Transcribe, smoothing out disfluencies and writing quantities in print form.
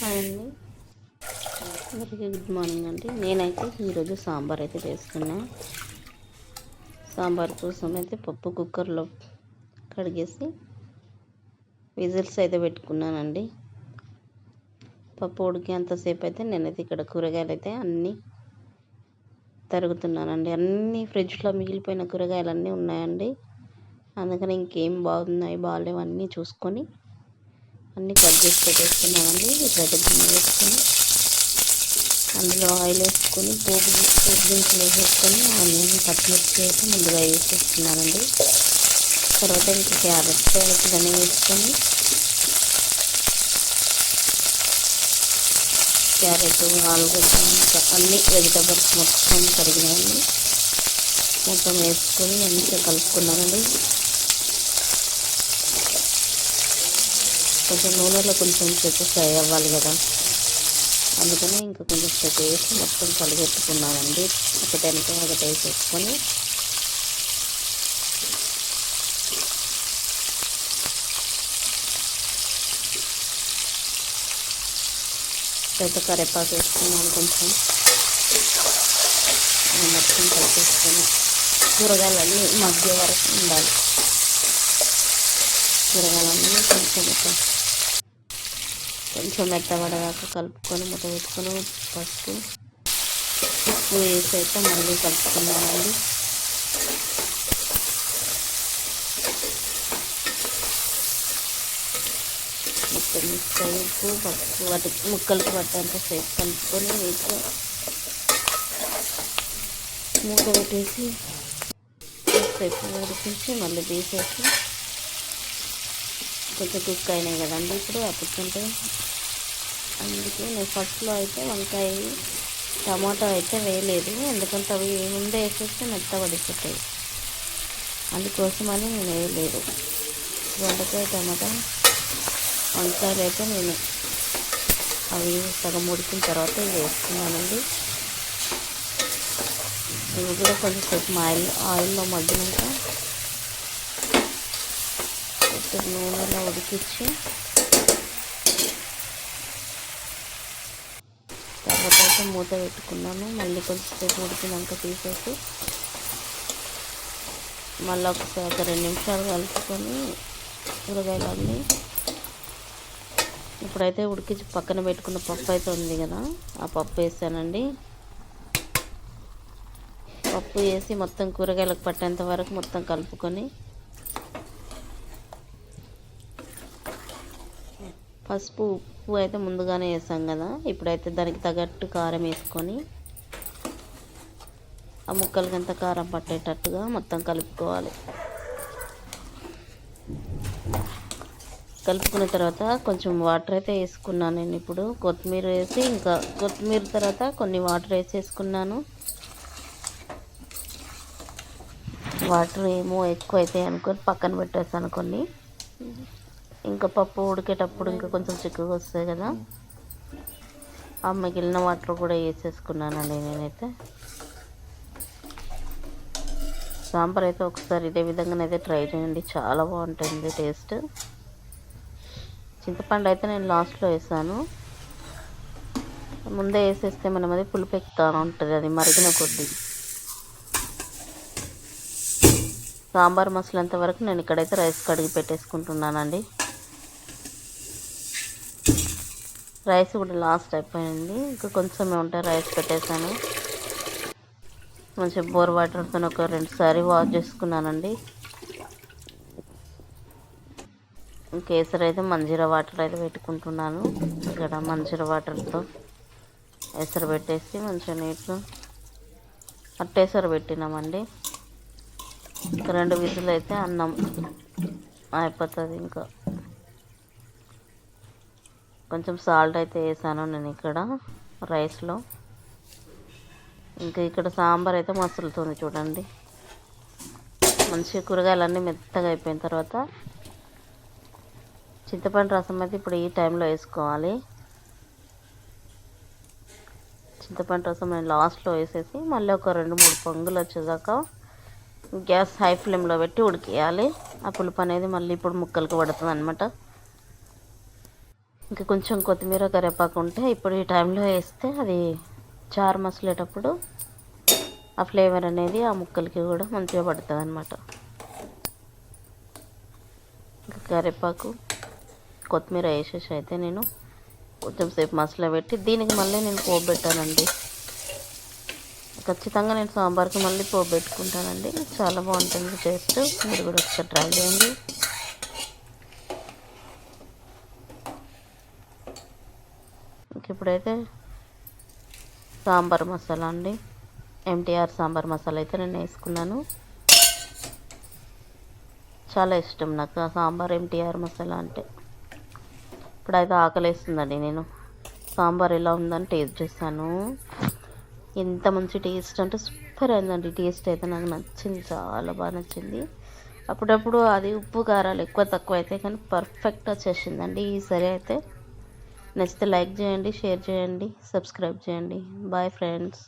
Hi అండి, అందరికీ good morning అండి. నేనైతే ఈరోజు సాంబార్ అయితే చేసుకున్నా. సాంబార్ కోసం అయితే పప్పు కుక్కర్లో కడిగేసి విజిల్స్ అయితే పెట్టుకున్నానండి. పప్పు ఉడికేంతసేపు అయితే నేనైతే ఇక్కడ కూరగాయలు అయితే అన్నీ తరుగుతున్నానండి. అన్నీ ఫ్రిడ్జ్లో మిగిలిపోయిన కూరగాయలు అన్నీ ఉన్నాయండి. అందుకని ఇంకేం బాగున్నాయి బాగాలేవు అన్నీ చూసుకొని అన్నీ కట్ చేసి పెట్టేసుకున్నానండి. ఇప్పుడైతే గిన్నె వేసుకొని అందులో ఆయిల్ వేసుకొని పోపు దినుసులు వేసుకొని ఆనియన్ పచ్చిమిర్చి అయితే ముందుగా వేసేస్తున్నానండి. తర్వాత ఇంకా క్యారెట్ ఇవన్నీ వేసుకొని క్యారెట్ ఆలుగడ్డ ఇంకా అన్ని వెజిటబుల్స్ మొత్తం కడిగినవన్నీ మొత్తం వేసుకొని మంచిగా కలుపుకున్నానండి. కొంచెం నూనెలో కొంచెం సేపు ఫ్రై అవ్వాలి కదా, అందుకని ఇంకా కొంచెం సేపు వేసి మొత్తం కలిపెట్టుకున్నానండి. ఒకటెనక ఒకటి వేసేసుకొని పెద్ద కరివేపాకు వేసుకున్నాను. కొంచెం మొత్తం కలిపేసుకొని కూరగాయలన్నీ మధ్య వరకు ఉండాలి. కూరగాయలన్నీ కొంచెం మెత్తబడదాకా కలుపుకొని మూత పెట్టుకొని పసుపు ఉప్పు వేసి అయితే మళ్ళీ కలుపుకున్నానండి. మొత్తం మిక్స్ అయ్యి ఉప్పు పసుపు వాటి ముక్కలకి పట్టేంత సేపు కలుపుకొని నీట్గా మూత పెట్టేసి సేపు ఉడికించి మళ్ళీ తీసేసి కొంచెం కుక్ అయినాయి కదండి ఇప్పుడు అప్పుడుకంటే. అందుకే నేను ఫస్ట్లో అయితే వంకాయ టమాటా అయితే వేయలేదు, ఎందుకంటే అవి ముందే వేసేస్తే మెత్తబడిపోతాయి. అందుకోసమని నేను వేయలేదు. వంకాయ టమాటా వంకాయలు అయితే నేను అవి సగం ఉడికిన తర్వాత ఇవి వేసుకున్నానండి. ఇవి కూడా కొంచెంసేపు ఆయిల్లో మగ్గినాక నూనెలో ఉడికించి తర్వాత అయితే మూత పెట్టుకున్నాను. మళ్ళీ కొంచెంసేపు ఉడికినాక తీసేసి మళ్ళీ ఒకసారి ఒక 2 నిమిషాలు కలుపుకొని కూరగాయలన్నీ ఇప్పుడైతే ఉడికించి పక్కన పెట్టుకున్న పప్పు అయితే ఉంది కదా, ఆ పప్పు వేసానండి. పప్పు వేసి మొత్తం కూరగాయలకు పట్టేంత వరకు మొత్తం కలుపుకొని పసుపు ఉప్పు అయితే ముందుగానే వేసాం కదా, ఇప్పుడైతే దానికి తగ్గట్టు కారం వేసుకొని ఆ ముక్కలకి అంత కారం పట్టేటట్టుగా మొత్తం కలుపుకోవాలి. కలుపుకున్న తర్వాత కొంచెం వాటర్ అయితే వేసుకున్నాను నేను. ఇప్పుడు కొత్తిమీర వేసి ఇంకా కొత్తిమీర తర్వాత కొన్ని వాటర్ వేసేసుకున్నాను. వాటర్ ఏమో ఎక్కువ అవుతాయి అనుకొని పక్కన పెట్టేసాను కొన్ని. ఇంకా పప్పు ఉడికేటప్పుడు ఇంకా కొంచెం చిక్కుగా వస్తాయి కదా, ఆ మిగిలిన వాటర్ కూడా వేసేసుకున్నానండి నేనైతే. సాంబార్ అయితే ఒకసారి ఇదే విధంగానైతే ట్రై చేయండి, చాలా బాగుంటుంది టేస్ట్. చింతపండు అయితే నేను లాస్ట్లో వేసాను, ముందే వేసేస్తే మనం అది పులుపు ఎక్కుతా ఉంటుంది, అది మరిగిన కొద్దీ. సాంబార్ మసాలంత వరకు నేను ఇక్కడైతే రైస్ కడిగి పెట్టేసుకుంటున్నానండి. రైస్ కూడా లాస్ట్ అయిపోయింది, ఇంకా కొంచెమే ఉంటే రైస్ పెట్టేశాను. మంచిగా బోర్ వాటర్తో ఒక 2 సారి వాష్ చేసుకున్నానండి. కేసరి అయితే మంజీరా వాటర్ అయితే పెట్టుకుంటున్నాను. ఇక్కడ మంజీరా వాటర్తో ఎసరు పెట్టేసి మంచిగా నీట్గా అట్టేసరి పెట్టినామండి. ఇంకా 2 విజిల్ అయితే అన్నం అయిపోతుంది. ఇంకా కొంచెం సాల్ట్ అయితే వేసాను నేను ఇక్కడ రైస్లో. ఇంకా ఇక్కడ సాంబార్ అయితే మసులుతుంది చూడండి. మంచిగా కూరగాయలన్నీ మెత్తగా అయిపోయిన తర్వాత చింతపండు రసం అయితే ఇప్పుడు ఈ టైంలో వేసుకోవాలి. చింతపండు రసం నేను లాస్ట్లో వేసేసి మళ్ళీ ఒక 2-3 పొంగులు వచ్చేదాకా గ్యాస్ హై ఫ్లేమ్లో పెట్టి ఉడికేయాలి. ఆ పులుపు అనేది మళ్ళీ ఇప్పుడు ముక్కలకు పడుతుంది అనమాట. ఇంకా కొంచెం కొత్తిమీర కరివేపాకు ఉంటే ఇప్పుడు ఈ టైంలో వేస్తే అది చారు మసలేటప్పుడు ఆ ఫ్లేవర్ అనేది ఆ ముక్కలకి కూడా మంచిగా పడుతుంది అనమాట. ఇంకా కరివేపాకు కొత్తిమీర వేసేసి అయితే నేను కొంచెం సేపు మసాలా పెట్టి దీనికి మళ్ళీ నేను పోపు పెట్టానండి. ఖచ్చితంగా నేను సాంబార్కి మళ్ళీ పోపు పెట్టుకుంటానండి. చాలా బాగుంటుంది టేస్ట్. మీరు కూడా ఒకసారి ట్రై చేయండి. ఇంక ఇప్పుడైతే సాంబార్ మసాలా అండి, ఎంటీఆర్ సాంబార్ మసాలా అయితే నేను వేసుకున్నాను. చాలా ఇష్టం నాకు ఆ సాంబార్ ఎంటీఆర్ మసాలా అంటే. ఇప్పుడైతే ఆకలేస్తుందండి. నేను సాంబార్ ఎలా ఉందని టేస్ట్ చేస్తాను. ఎంత మంచి టేస్ట్ అంటే సూపర్ అయిందండి. టేస్ట్ అయితే నాకు నచ్చింది, చాలా బాగా నచ్చింది. అప్పుడప్పుడు అది ఉప్పు కారాలు ఎక్కువ తక్కువ అయితే కానీ పర్ఫెక్ట్ వచ్చేసిందండి. ఈసారి అయితే నచ్చితే లైక్ చేయండి, షేర్ చేయండి, సబ్స్క్రైబ్ చేయండి. Bye friends.